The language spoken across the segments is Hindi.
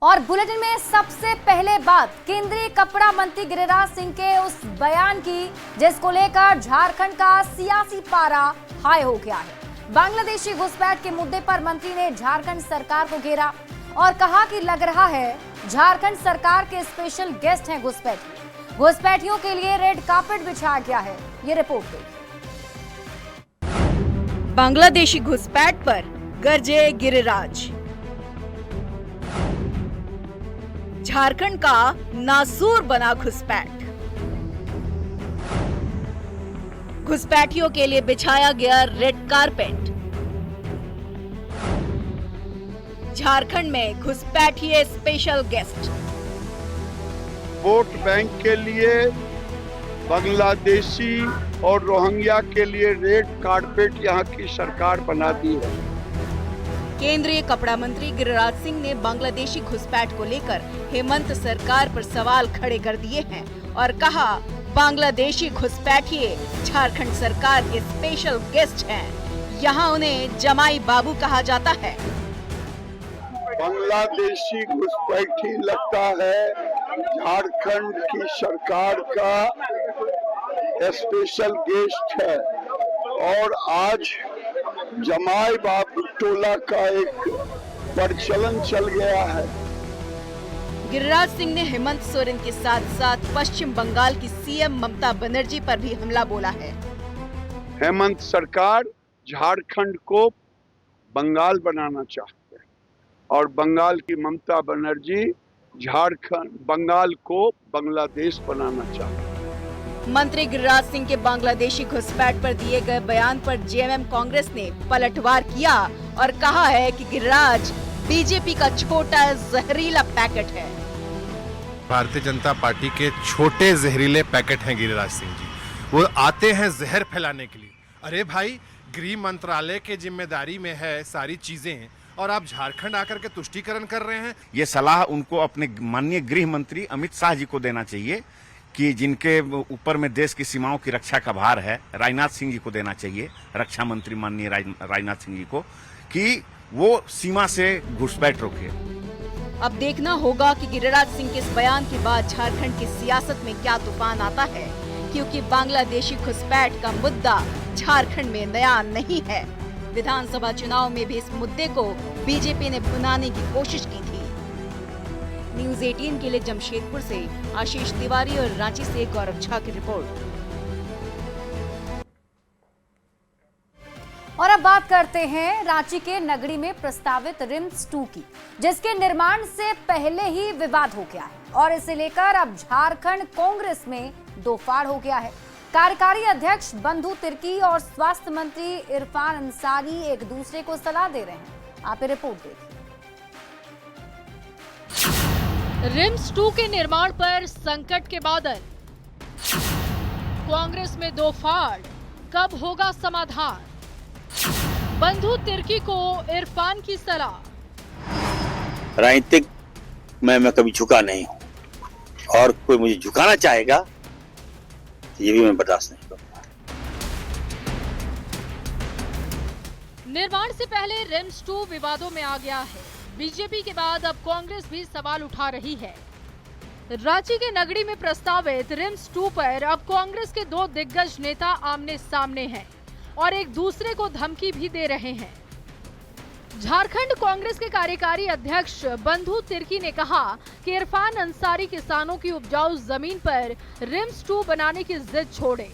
और बुलेटिन में सबसे पहले बात केंद्रीय कपड़ा मंत्री गिरिराज सिंह के उस बयान की जिसको लेकर झारखंड का सियासी पारा हाई हो गया है। बांग्लादेशी घुसपैठ के मुद्दे पर मंत्री ने झारखंड सरकार को घेरा और कहा कि लग रहा है झारखंड सरकार के स्पेशल गेस्ट हैं घुसपैठी। घुसपैठियों के लिए रेड कार्पेट बिछाया गया है। ये रिपोर्ट देखिए। बांग्लादेशी घुसपैठ पर गरजे गिरिराज। झारखंड का नासूर बना घुसपैठ। घुसपैठियों के लिए बिछाया गया रेड कारपेट। झारखंड में घुसपैठिए स्पेशल गेस्ट। वोट बैंक के लिए बांग्लादेशी और रोहिंग्या के लिए रेड कारपेट यहाँ की सरकार बना दी है। केंद्रीय कपड़ा मंत्री गिरिराज सिंह ने बांग्लादेशी घुसपैठ को लेकर हेमंत सरकार पर सवाल खड़े कर दिए हैं और कहा बांग्लादेशी घुसपैठिए झारखंड सरकार के स्पेशल गेस्ट हैं। यहाँ उन्हें जमाई बाबू कहा जाता है। बांग्लादेशी घुसपैठी लगता है झारखंड की सरकार का स्पेशल गेस्ट है और आज जमाई बाबू टोला का एक प्रचलन चल गया है। गिरिराज सिंह ने हेमंत सोरेन के साथ साथ पश्चिम बंगाल की सीएम ममता बनर्जी पर भी हमला बोला है। हेमंत सरकार झारखंड को बंगाल बनाना चाहते हैं और बंगाल की ममता बनर्जी झारखंड बंगाल को बांग्लादेश बनाना चाहते हैं। मंत्री गिरिराज सिंह के बांग्लादेशी घुसपैठ पर दिए गए बयान पर जेएमएम कांग्रेस ने पलटवार किया और कहा है कि गिरिराज बीजेपी का छोटा जहरीला पैकेट है। भारतीय जनता पार्टी के छोटे जहरीले पैकेट हैं गिरिराज सिंह जी। वो आते हैं जहर फैलाने के लिए। अरे भाई, गृह मंत्रालय के जिम्मेदारी में है सारी चीजें और आप झारखंड आकर के तुष्टीकरण कर रहे हैं। ये सलाह उनको अपने माननीय गृह मंत्री अमित शाह जी को देना चाहिए कि जिनके ऊपर में देश की सीमाओं की रक्षा का भार है, राजनाथ सिंह जी को देना चाहिए, रक्षा मंत्री माननीय राजनाथ सिंह जी को, कि वो सीमा से घुसपैठ रोके। अब देखना होगा कि गिरिराज सिंह के इस बयान के बाद झारखंड की सियासत में क्या तूफान आता है, क्योंकि बांग्लादेशी घुसपैठ का मुद्दा झारखंड में नया नहीं है। विधानसभा चुनाव में भी इस मुद्दे को बीजेपी ने भुनाने की कोशिश की थी। न्यूज़ 18 के लिए जमशेदपुर से आशीष तिवारी और रांची से गौरव झा की रिपोर्ट। और अब बात करते हैं रांची के नगरी में प्रस्तावित रिम्स 2 की, जिसके निर्माण से पहले ही विवाद हो गया है और इसे लेकर अब झारखंड कांग्रेस में दो फाड़ हो गया है। कार्यकारी अध्यक्ष बंधु तिर्की और स्वास्थ्य मंत्री इरफान अंसारी एक दूसरे को सलाह दे रहे हैं। आप ये रिपोर्ट देखिए। रिम्स 2 के निर्माण पर संकट के बादल। कांग्रेस में दो फाड़, कब होगा समाधान? बंधु तिर्की को इरफान की सलाह। राजनीतिक में मैं कभी झुका नहीं हूं और कोई मुझे झुकाना चाहेगा तो ये भी मैं बर्दाश्त नहीं करूंगा। निर्माण से पहले रिम्स 2 विवादों में आ गया है। बीजेपी के बाद अब कांग्रेस भी सवाल उठा रही है। रांची के नगरी में प्रस्तावित रिम्स 2 पर अब कांग्रेस के दो दिग्गज नेता आमने सामने हैं और एक दूसरे को धमकी भी दे रहे हैं। झारखंड कांग्रेस के कार्यकारी अध्यक्ष बंधु तिर्की ने कहा कि इरफान अंसारी किसानों की उपजाऊ जमीन पर रिम्स 2 बनाने की जिद छोड़े,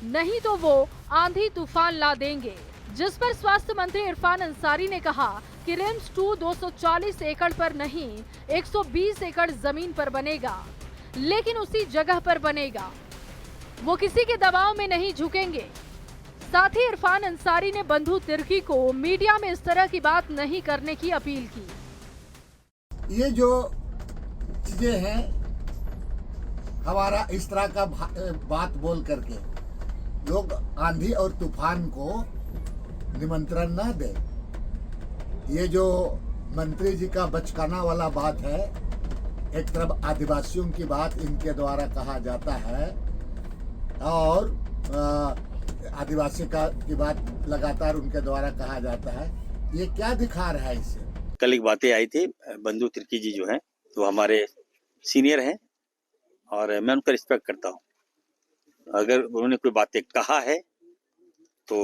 नहीं तो वो आंधी तूफान ला देंगे। जिस पर स्वास्थ्य मंत्री इरफान अंसारी ने कहा कि रिम्स 2 240 एकड़ पर नहीं 120 एकड़ जमीन पर बनेगा, लेकिन उसी जगह पर बनेगा। वो किसी के दबाव में नहीं झुकेंगे। साथ ही इरफान अंसारी ने बंधु तिर्की को मीडिया में इस तरह की बात नहीं करने की अपील की। ये जो चीजें हैं, हमारा इस तरह का बात बोल करके लोग आंधी और तूफान को निमंत्रण न दे। ये जो मंत्री जी का बचकाना वाला बात है, एक तरफ आदिवासियों की बात इनके द्वारा कहा जाता है और आदिवासी की बात लगातार उनके द्वारा कहा जाता है। ये क्या दिखा रहा है इससे? कल एक बातें आई थी, बंधु तिर्की जी जो हैं वो हमारे सीनियर हैं और मैं उनका रिस्पेक्ट करता हूँ। अगर उन्होंने कोई बातें कहा है तो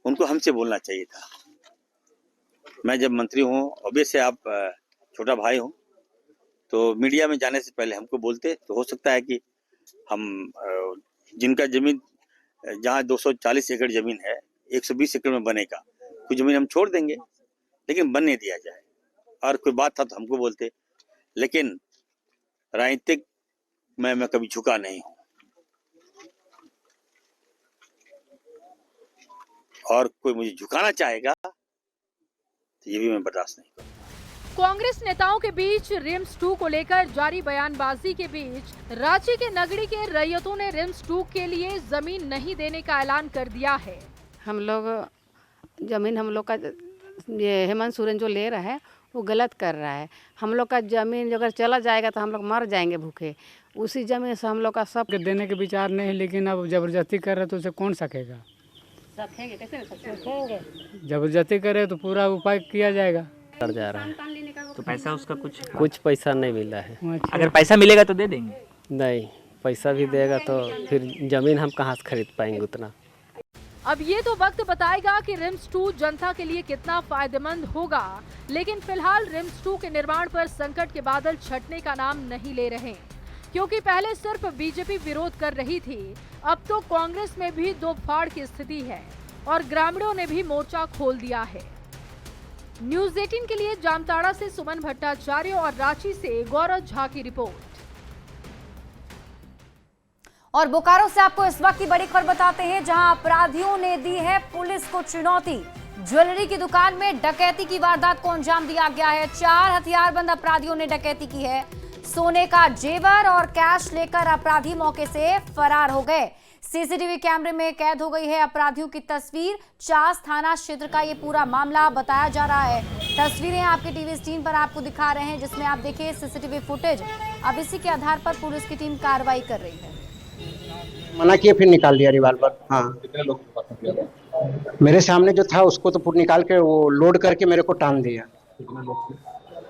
उनको हमसे बोलना चाहिए था। मैं जब मंत्री हूँ, ऑब्वियस है आप छोटा भाई हूँ, तो मीडिया में जाने से पहले हमको बोलते तो हो सकता है कि हम जिनका जमीन जहाँ 240 एकड़ जमीन है 120 एकड़ में बनेगा, कुछ जमीन हम छोड़ देंगे, लेकिन बनने दिया जाए। और कोई बात था तो हमको बोलते, लेकिन राजनीतिक मैं कभी झुका नहीं हूँ और कोई मुझे झुकाना चाहेगा तो ये भी मैं बर्दाश्त नहीं करूँगा। कांग्रेस नेताओं के बीच रिम्स 2 को लेकर जारी बयानबाजी के बीच रांची के नगड़ी के रैयतों ने रिम्स 2 के लिए जमीन नहीं देने का ऐलान कर दिया है। हम लोग जमीन हम लोग का ये हेमंत सोरेन जो ले रहा है वो गलत कर रहा है। हम लोग का जमीन अगर चला जाएगा तो हम लोग मर जाएंगे भूखे। उसी जमीन से हम लोग का सब देने के विचार नहीं, लेकिन अब जबरदस्ती कर रहे तो उसे कौन सकेगा? सकेंगे, कैसे सकेंगे? जबरदस्ती करे तो पूरा उपाय किया जाएगा। कर जा रहा है तो पैसा उसका कुछ पैसा नहीं मिला है। अगर पैसा मिलेगा तो दे देंगे। नहीं, पैसा भी देगा तो फिर जमीन हम कहाँ से खरीद पाएंगे उतना। अब ये तो वक्त बताएगा कि रिम्स 2 जनता के लिए कितना फायदेमंद होगा, लेकिन फिलहाल रिम्स 2 के निर्माण पर संकट के बादल छटने का नाम नहीं ले रहे, क्योंकि पहले सिर्फ बीजेपी विरोध कर रही थी, अब तो कांग्रेस में भी दो फाड़ की स्थिति है और ग्रामीणों ने भी मोर्चा खोल दिया है। न्यूज़ 18 के लिए जामताड़ा से सुमन भट्टाचार्य और रांची से गौरव झा की रिपोर्ट। और बोकारो से आपको इस वक्त की बड़ी खबर बताते हैं, जहां अपराधियों ने दी है पुलिस को चुनौती। ज्वेलरी की दुकान में डकैती की वारदात को अंजाम दिया गया है। 4 हथियारबंद अपराधियों ने डकैती की है। सोने का जेवर और कैश लेकर अपराधी मौके से फरार हो गए। सीसीटीवी कैमरे में कैद हो गई है अपराधियों की तस्वीर। चास थाना क्षेत्र का ये पूरा मामला बताया जा रहा है। तस्वीरें आपके टीवी स्क्रीन पर आपको दिखा रहे हैं, जिसमें आप देखिए सीसीटीवी फुटेज। अब इसी के आधार पर पुलिस की टीम कार्रवाई कर रही है। मना किए, फिर निकाल दिया रिवाल्वर। हाँ, कितने लोग मेरे सामने जो था उसको तो पूरा निकाल के वो लोड करके मेरे को टांग दिया।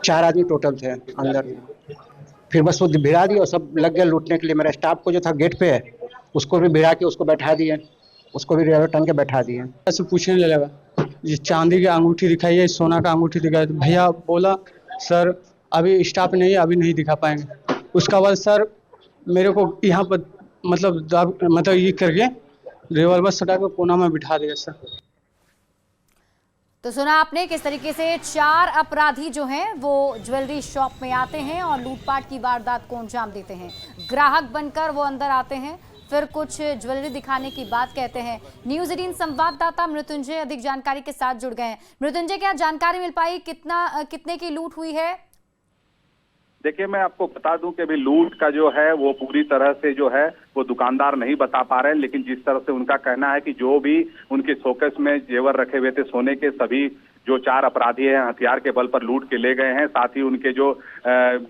4 आदमी टोटल थे अंदर। फिर बस वो भिड़ा दिया और सब लग गया लूटने के लिए। मेरा स्टाफ को जो था गेट पे उसको भी भिड़ा के उसको बैठा दिए, उसको भी रिवाल्वर टांग के बैठा दिए। ऐसे पूछने लगा, ये चांदी की अंगूठी दिखाई है, सोना का अंगूठी दिखाई। तो भैया बोला सर अभी स्टाफ नहीं है, अभी नहीं दिखा पाएंगे। उसका बाद सर मेरे को यहाँ पर मतलब ये करके रिवॉल्वर सटा के कोना में बिठा दिया सर। तो सुना आपने किस तरीके से 4 अपराधी जो हैं वो ज्वेलरी शॉप में आते हैं और लूटपाट की वारदात को अंजाम देते हैं। ग्राहक बनकर वो अंदर आते हैं, फिर कुछ ज्वेलरी दिखाने की बात कहते हैं। न्यूज़ 18 संवाददाता मृत्युंजय अधिक जानकारी के साथ जुड़ गए हैं। मृत्युंजय, क्या जानकारी मिल पाई, कितने की लूट हुई है? देखिए, मैं आपको बता दूं कि अभी लूट का जो है वो पूरी तरह से जो है वो दुकानदार नहीं बता पा रहे हैं, लेकिन जिस तरह से उनका कहना है कि जो भी उनके शोकेस में जेवर रखे हुए थे सोने के, सभी जो 4 अपराधी हैं हथियार के बल पर लूट के ले गए हैं। साथ ही उनके जो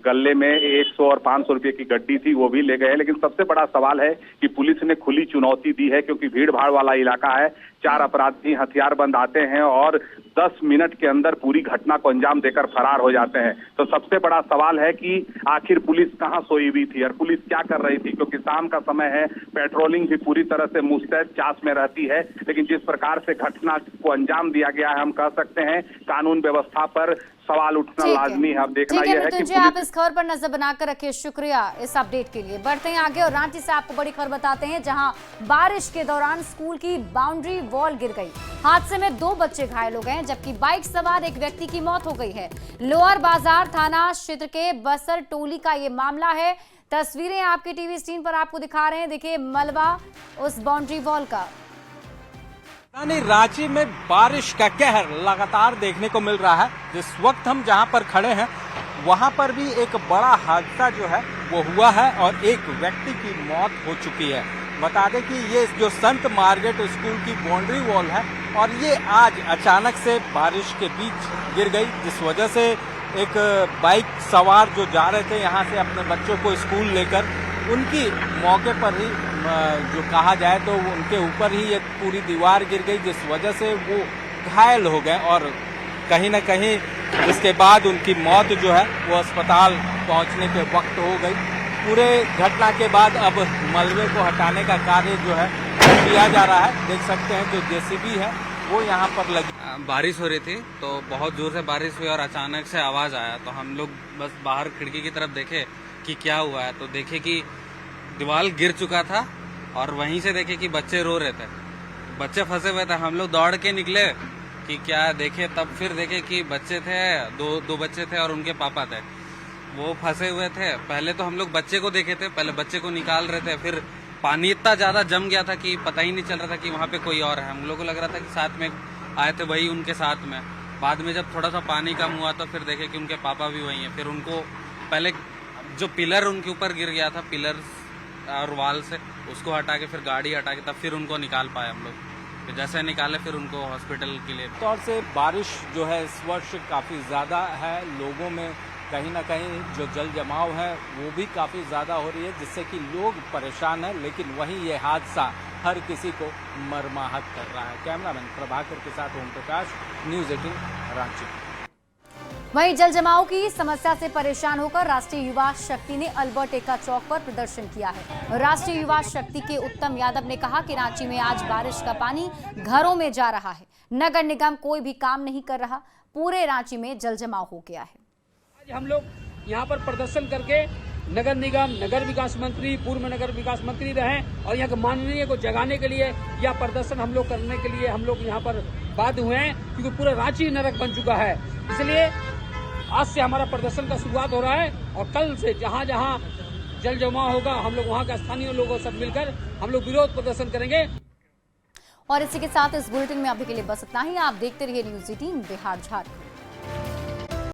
गले में 100 और 500 रुपए की गड्डी थी वो भी ले गए हैं। लेकिन सबसे बड़ा सवाल है कि पुलिस ने खुली चुनौती दी है, क्योंकि भीड़ भाड़ वाला इलाका है। 4 अपराधी हथियारबंद आते हैं और 10 मिनट के अंदर पूरी घटना को अंजाम देकर फरार हो जाते हैं। तो सबसे बड़ा सवाल है कि आखिर पुलिस कहां सोई हुई थी और पुलिस क्या कर रही थी, क्योंकि शाम का समय है, पेट्रोलिंग भी पूरी तरह से मुस्तैद चास में रहती है। लेकिन जिस प्रकार से घटना को अंजाम दिया गया है, हम कह सकते हैं कानून व्यवस्था पर सवाल उठना लाजमी है। अब देखना यह है कि आप इस खबर पर नजर बनाकर रखिए। शुक्रिया इस अपडेट के लिए। बढ़ते हैं आगे और रांची से आपको बड़ी खबर बताते हैं, जहां बारिश के दौरान स्कूल की बाउंड्री वॉल गिर गई। हादसे में 2 बच्चे घायल हो गए, जबकि बाइक सवार एक व्यक्ति की मौत हो गई है। लोअर बाजार थाना क्षेत्र के बसर टोली का ये मामला है। तस्वीरें आपके टीवी स्क्रीन पर आपको दिखा रहे हैं। देखिए मलबा उस बाउंड्री वॉल का। रांची में बारिश का कहर लगातार देखने को मिल रहा है। जिस वक्त हम जहां पर खड़े हैं वहां पर भी एक बड़ा हादसा जो है वो हुआ है और एक व्यक्ति की मौत हो चुकी है। बता दें कि ये जो संत मार्गेट स्कूल की बाउंड्री वॉल है और ये आज अचानक से बारिश के बीच गिर गई, जिस वजह से एक बाइक सवार जो जा रहे थे यहाँ से अपने बच्चों को स्कूल लेकर, उनकी मौके पर ही जो कहा जाए तो उनके ऊपर ही ये पूरी दीवार गिर गई, जिस वजह से वो घायल हो गए और कहीं न कहीं जिसके बाद उनकी मौत जो है वो अस्पताल पहुंचने के वक्त हो गई। पूरे घटना के बाद अब मलबे को हटाने का कार्य जो है किया जा रहा है। देख सकते हैं जो जेसीबी है वो यहाँ पर लगी। बारिश हो रही थी तो बहुत जोर से बारिश हुई और अचानक से आवाज़ आया तो हम लोग बस बाहर खिड़की की तरफ देखे कि क्या हुआ है, तो देखे कि दीवार गिर चुका था और वहीं से देखे कि बच्चे रो रहे थे, बच्चे फंसे हुए थे। हम लोग दौड़ के निकले कि क्या देखे, तब फिर देखे कि बच्चे थे, दो बच्चे थे और उनके पापा थे, वो फंसे हुए थे। पहले तो हम लोग बच्चे को देखे थे, पहले बच्चे को निकाल रहे थे, फिर पानी इतना ज़्यादा जम गया था कि पता ही नहीं चल रहा था कि वहाँ पे कोई और है। हम लोग को लग रहा था कि साथ में आए थे वही उनके साथ में। बाद में जब थोड़ा सा पानी कम हुआ तो फिर देखे कि उनके पापा भी वही हैं। फिर उनको पहले जो पिलर उनके ऊपर गिर गया था, पिलर और वाल से, उसको हटा के फिर गाड़ी हटा के तब फिर उनको निकाल पाए हम लोग। फिर जैसे निकाले फिर उनको हॉस्पिटल के लिए। तौर से बारिश जो है इस वर्ष काफ़ी ज़्यादा है, लोगों में कहीं ना कहीं जो जल जमाव है वो भी काफ़ी ज़्यादा हो रही है, जिससे कि लोग परेशान हैं। लेकिन वहीं ये हादसा हर किसी को मर्माहत कर रहा है। कैमरामैन प्रभाकर के साथ ओम प्रकाश, न्यूज़ 18 रांची। वहीं जल जमाव की समस्या से परेशान होकर राष्ट्रीय युवा शक्ति ने अल्बर्ट एक्का चौक पर प्रदर्शन किया है। राष्ट्रीय युवा शक्ति के उत्तम यादव ने कहा कि रांची में आज बारिश का पानी घरों में जा रहा है, नगर निगम कोई भी काम नहीं कर रहा, पूरे रांची में जल जमाव हो गया है। आज हम लोग यहाँ पर प्रदर्शन करके नगर निगम, नगर विकास मंत्री, पूर्व नगर विकास मंत्री रहे और यहाँ के माननीय को जगाने के लिए यह प्रदर्शन हम लोग करने के लिए हम लोग यहाँ पर बाध्य हुए हैं, क्योंकि पूरा रांची नरक बन चुका है। इसलिए आज से हमारा प्रदर्शन का शुरुआत हो रहा है और कल से जहाँ जहाँ जल जमाव होगा हम लोग वहाँ के स्थानीय लोगों सब मिलकर हम लोग विरोध प्रदर्शन करेंगे। और इसी के साथ इस बुलेटिन में अभी के लिए बस इतना ही। आप देखते रहिए न्यूज़ 18 बिहार झारखंड।